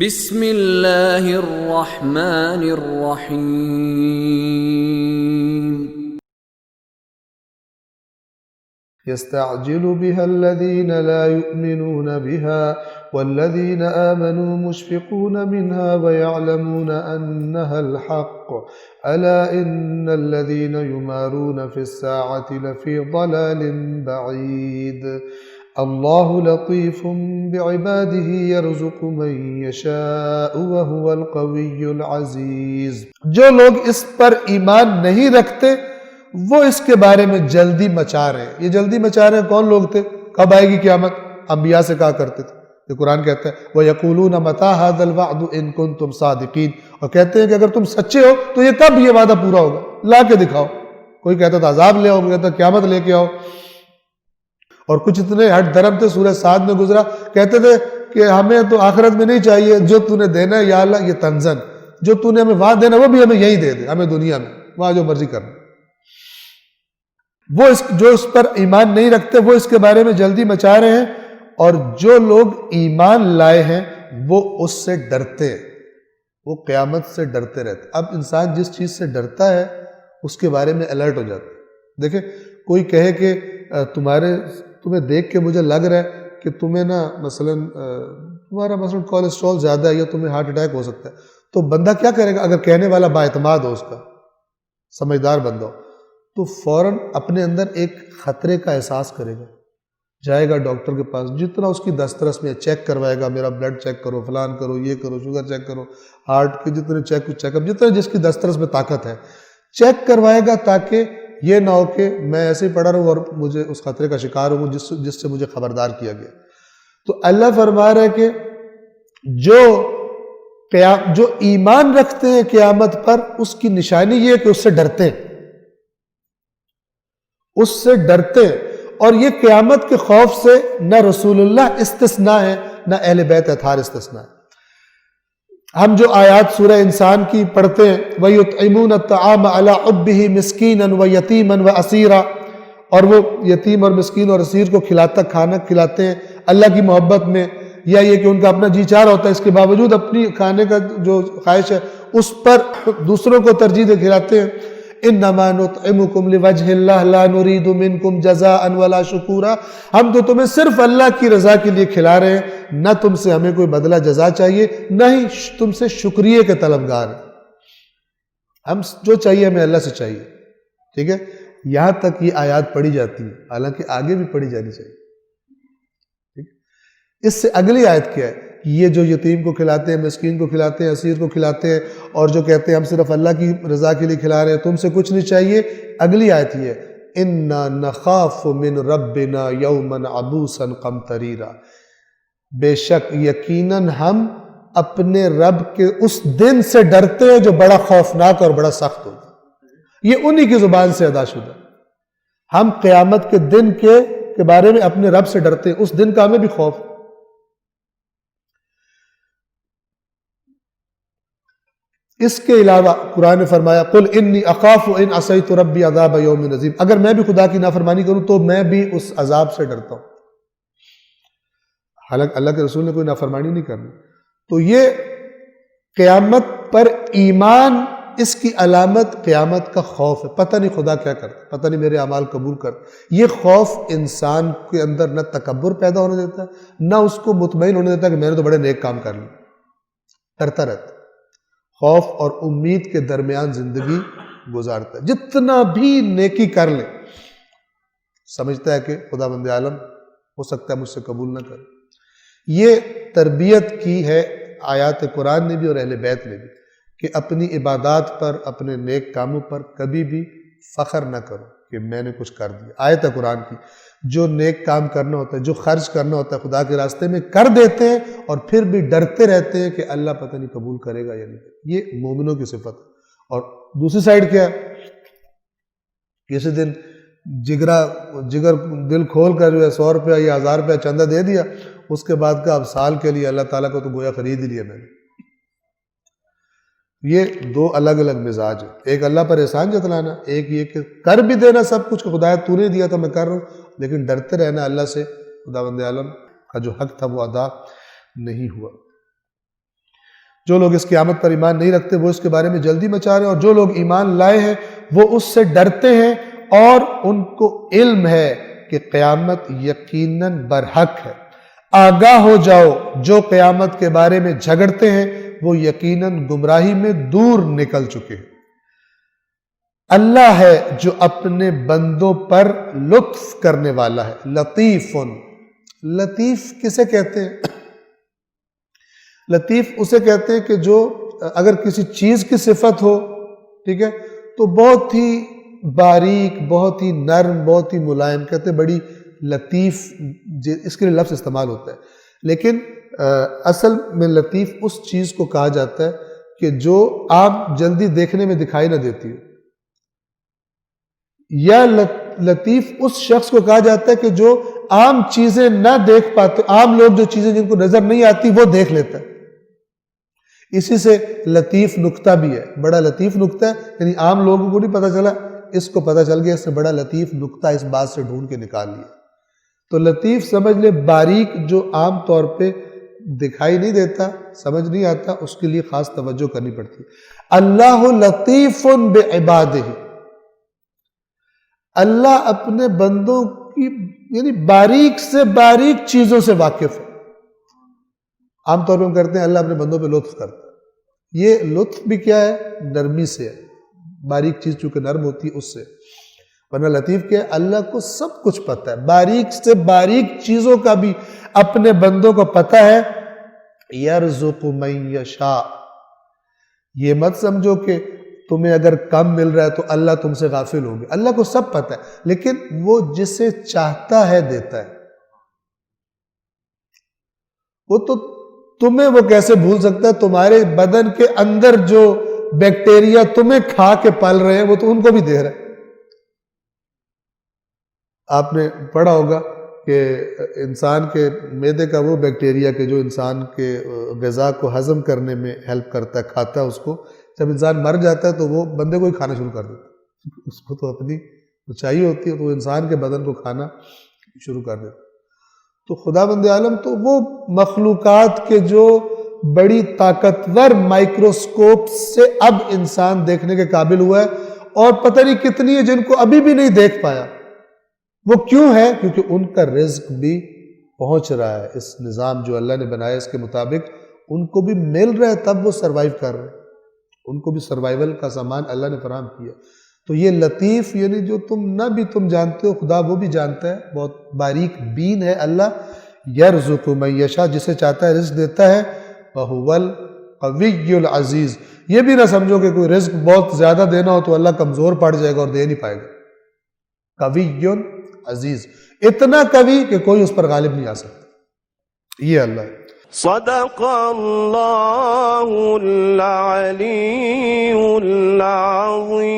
بسم اللہ الرحمن الرحیم يستعجل بها الذين لا يؤمنون بها والذين آمنوا مشفقون منها ويعلمون أنها الحق ألا إن الذين يمارون في الساعة لفي ضلال بعيد الله لطيف بعباده يرزق من يشاء وهو القوي العزيز۔ جو لوگ اس پر ایمان نہیں رکھتے وہ اس کے بارے میں جلدی مچا رہے ہیں۔ یہ جلدی مچا رہے ہیں کون لوگ تھے؟ کب آئے گی قیامت؟ انبیاء سے کہا کرتے تھے۔ یہ قرآن کہتا ہے وَيَقُولُونَ مَتَىٰ هَٰذَا الْوَعْدُ إِن كُنتُمْ صَادِقِينَ، اور کہتے ہیں کہ اگر تم سچے ہو تو یہ کب یہ وعدہ پورا ہوگا؟ لا کے دکھاؤ۔ کوئی کہتا تھا عذاب لے آؤ، کوئی کہتا قیامت لے کے آؤ۔ اور کچھ اتنے ہٹ دھرم تھے، سورہ سعد میں گزرا، کہتے تھے کہ ہمیں تو آخرت میں نہیں چاہیے، جو تو نے دینا ہے یا اللہ یہ تنزن، جو تو نے ہمیں وہاں دینا وہ بھی ہمیں یہی دے دے، ہمیں دنیا میں وہاں جو مرضی کرنا۔ وہ جو اس پر ایمان نہیں رکھتے وہ اس کے بارے میں جلدی مچا رہے ہیں، اور جو لوگ ایمان لائے ہیں وہ اس سے ڈرتے ہیں، وہ قیامت سے ڈرتے رہتے۔ اب انسان جس چیز سے ڈرتا ہے اس کے بارے میں الرٹ ہو جاتا ہے۔ دیکھیں کوئی کہے کہ تمہیں دیکھ کے مجھے لگ رہا ہے کہ تمہیں تمہارا مثلا کولیسٹرول زیادہ ہے یا تمہیں ہارٹ اٹیک ہو سکتا ہے، تو بندہ کیا کرے گا؟ اگر کہنے والا بااعتماد ہو، اس کا سمجھدار بندہ ہو، تو فوراً اپنے اندر ایک خطرے کا احساس کرے گا، جائے گا ڈاکٹر کے پاس، جتنا اس کی دسترس میں چیک کروائے گا، میرا بلڈ چیک کرو، فلان کرو، یہ کرو، شوگر چیک کرو، ہارٹ کے جتنے چیک اپ، جتنا جس کی دسترس میں طاقت ہے چیک کروائے گا، تاکہ یہ نہ ہو کہ میں ایسے ہی پڑا رہوں اور مجھے اس خطرے کا شکار ہوں جس سے مجھے خبردار کیا گیا۔ تو اللہ فرما رہا ہے کہ جو ایمان رکھتے ہیں قیامت پر، اس کی نشانی یہ ہے کہ اس سے ڈرتے ہیں، اس سے ڈرتے ہیں۔ اور یہ قیامت کے خوف سے نہ رسول اللہ استثناء ہے، نہ اہل بیت اطہار استثناء ہے۔ ہم جو آیات سورہ انسان کی پڑھتے ہیں وَيُطْعِمُونَ الطَّعَامَ عَلَىٰ حُبِّهِ مِسْكِينًا وَيَتِيمًا وَأَسِيرًا، اور وہ یتیم اور مسکین اور اسیر کو کھانا کھلاتے ہیں اللہ کی محبت میں، یا یہ کہ ان کا اپنا جی چاہ رہا ہوتا ہے، اس کے باوجود اپنی کھانے کا جو خواہش ہے اس پر دوسروں کو ترجیح دے کھلاتے ہیں۔ انما نطعمکم لوجہ اللہ لا نرید منکم جزاء ولا شکورا، ہم تو تمہیں صرف اللہ کی رضا کے لیے کھلا رہے ہیں، نہ تم سے ہمیں کوئی بدلہ جزا چاہیے، نہ ہی تم سے شکریہ کے طلبگار ہیں۔ ہم جو چاہیے ہمیں اللہ سے چاہیے، ٹھیک ہے؟ یہاں تک یہ آیات پڑھی جاتی ہے، حالانکہ آگے بھی پڑھی جانی چاہیے۔ اس سے اگلی آیت کیا ہے؟ یہ جو یتیم کو کھلاتے ہیں، مسکین کو کھلاتے ہیں، اسیر کو کھلاتے ہیں، اور جو کہتے ہیں ہم صرف اللہ کی رضا کے لیے کھلا رہے ہیں، تم سے کچھ نہیں چاہیے۔ اگلی آیت یہ ہے اِنَّا نَخَافُ مِن رَبِّنَا يَوْمًا عَبُوسًا قَمْطَرِيرًا، بے شک یقیناً ہم اپنے رب کے اس دن سے ڈرتے ہیں جو بڑا خوفناک اور بڑا سخت ہوگا۔ یہ انہی کی زبان سے ادا شدہ۔ ہم قیامت کے دن کے بارے میں اپنے رب سے ڈرتے ہیں، اس دن کا ہمیں بھی خوف۔ اس کے علاوہ قرآن نے فرمایا قُلْ إِنِّي أَخَافُ إِنْ عَصَيْتُ رَبِّي عَذَابَ يَوْمٍ عَظِيمٍ، اگر میں بھی خدا کی نافرمانی کروں تو میں بھی اس عذاب سے ڈرتا ہوں۔ حالانکہ اللہ کے رسول نے کوئی نافرمانی نہیں کرنی۔ تو یہ قیامت پر ایمان، اس کی علامت قیامت کا خوف ہے۔ پتہ نہیں خدا کیا کرتا، پتہ نہیں میرے اعمال قبول کرتا۔ یہ خوف انسان کے اندر نہ تکبر پیدا ہونے دیتا ہے، نہ اس کو مطمئن ہونے دیتا ہے کہ میں نے تو بڑے نیک کام کر لیے، ڈرتا رہتا ہے۔ خوف اور امید کے درمیان زندگی گزارتا ہے، جتنا بھی نیکی کر لے سمجھتا ہے کہ خدا بند عالم ہو سکتا ہے مجھ سے قبول نہ کرے۔ یہ تربیت کی ہے آیات قرآن نے بھی اور اہل بیت نے بھی، کہ اپنی عبادات پر، اپنے نیک کاموں پر کبھی بھی فخر نہ کرو کہ میں نے کچھ کر دیا۔ آیت ہے قرآن کی، جو نیک کام کرنا ہوتا ہے، جو خرچ کرنا ہوتا ہے خدا کے راستے میں کر دیتے ہیں، اور پھر بھی ڈرتے رہتے ہیں کہ اللہ پتہ نہیں قبول کرے گا یا نہیں۔ یہ مومنوں کی صفت ہے۔ اور دوسری سائیڈ کیا ہے؟ کسی دن جگر دل کھول کر جو ہے 100 روپیہ یا 1000 روپیہ چندہ دے دیا، اس کے بعد کا اب سال کے لیے اللہ تعالیٰ کو تو گویا خرید ہی لیا میں نے۔ یہ دو الگ الگ مزاج ہیں، ایک اللہ پر احسان جتلانا، ایک یہ کہ کر بھی دینا سب کچھ کہ خدایا تو نے دیا تو میں کر رہا ہوں، لیکن ڈرتے رہنا اللہ سے خدا بند عالم کا جو حق تھا وہ ادا نہیں ہوا۔ جو لوگ اس قیامت پر ایمان نہیں رکھتے وہ اس کے بارے میں جلدی مچا رہے ہیں، اور جو لوگ ایمان لائے ہیں وہ اس سے ڈرتے ہیں اور ان کو علم ہے کہ قیامت یقیناً برحق ہے۔ آگاہ ہو جاؤ، جو قیامت کے بارے میں جھگڑتے ہیں وہ یقیناً گمراہی میں دور نکل چکے ہیں۔ اللہ ہے جو اپنے بندوں پر لطف کرنے والا ہے، لطیف۔ لطیف کسے کہتے ہیں؟ لطیف اسے کہتے ہیں کہ جو اگر کسی چیز کی صفت ہو، ٹھیک ہے، تو بہت ہی باریک، بہت ہی نرم، بہت ہی ملائم، کہتے ہیں بڑی لطیف، اس کے لیے لفظ استعمال ہوتا ہے۔ لیکن اصل میں لطیف اس چیز کو کہا جاتا ہے کہ جو آپ جلدی دیکھنے میں دکھائی نہ دیتی ہو، یا لطیف اس شخص کو کہا جاتا ہے کہ جو عام چیزیں نہ دیکھ پاتے، عام لوگ جو چیزیں جن کو نظر نہیں آتی وہ دیکھ لیتا ہے۔ اسی سے لطیف نکتہ بھی ہے، بڑا لطیف نکتہ ہے، یعنی عام لوگوں کو نہیں پتہ چلا، اس کو پتہ چل گیا، اس سے بڑا لطیف نکتہ اس بات سے ڈھونڈ کے نکال لیا۔ تو لطیف سمجھ لے باریک، جو عام طور پہ دکھائی نہیں دیتا، سمجھ نہیں آتا، اس کے لیے خاص توجہ کرنی پڑتی۔ اللہ لطیف بعبادہ، اللہ اپنے بندوں کی یعنی باریک سے باریک چیزوں سے واقف ہے۔ عام طور پہ ہم کرتے ہیں اللہ اپنے بندوں پہ لطف کرتا ہے، یہ لطف بھی کیا ہے؟ نرمی سے ہے، باریک چیز چونکہ نرم ہوتی ہے اس سے، ورنہ لطیف کیا ہے؟ اللہ کو سب کچھ پتہ ہے، باریک سے باریک چیزوں کا بھی اپنے بندوں کو پتہ ہے۔ یرزق من یشاء، یہ مت سمجھو کہ تمہیں اگر کم مل رہا ہے تو اللہ تم سے غافل ہو گیا، اللہ کو سب پتہ ہے، لیکن وہ جسے چاہتا ہے دیتا ہے۔ وہ تو تمہیں وہ کیسے بھول سکتا ہے؟ تمہارے بدن کے اندر جو بیکٹیریا تمہیں کھا کے پل رہے ہیں وہ تو ان کو بھی دے رہا ہے۔ آپ نے پڑھا ہوگا کہ انسان کے معدے کا وہ بیکٹیریا کہ جو انسان کے غذا کو ہضم کرنے میں ہیلپ کرتا ہے، کھاتا ہے اس کو، جب انسان مر جاتا ہے تو وہ بندے کو ہی کھانا شروع کر دیتا ہے، اس کو تو اپنی چاہیے ہوتی ہے تو وہ انسان کے بدن کو کھانا شروع کر دیتا ہے۔ تو خدا بند عالم تو وہ مخلوقات کے جو بڑی طاقتور مائکروسکوپ سے اب انسان دیکھنے کے قابل ہوا ہے، اور پتہ نہیں کتنی ہے جن کو ابھی بھی نہیں دیکھ پایا۔ وہ کیوں ہے؟ کیونکہ ان کا رزق بھی پہنچ رہا ہے، اس نظام جو اللہ نے بنایا اس کے مطابق ان کو بھی مل رہا ہے، تب وہ سروائیو کر رہے ہیں، ان کو بھی سروائیول کا سامان اللہ نے فراہم کیا۔ تو یہ لطیف یعنی جو تم نہ بھی تم جانتے ہو، خدا وہ بھی جانتا ہے، بہت باریک بین ہے اللہ۔ یرزق من یشاء، جسے چاہتا ہے رزق دیتا ہے، وہو القوی العزیز۔ یہ بھی نہ سمجھو کہ کوئی رزق بہت زیادہ دینا ہو تو اللہ کمزور پڑ جائے گا اور دے نہیں پائے گا۔ قوی عزیز، اتنا قوی کہ کوئی اس پر غالب نہیں آ سکتا، یہ اللہ ہے۔ صدق اللہ العلی العظیم۔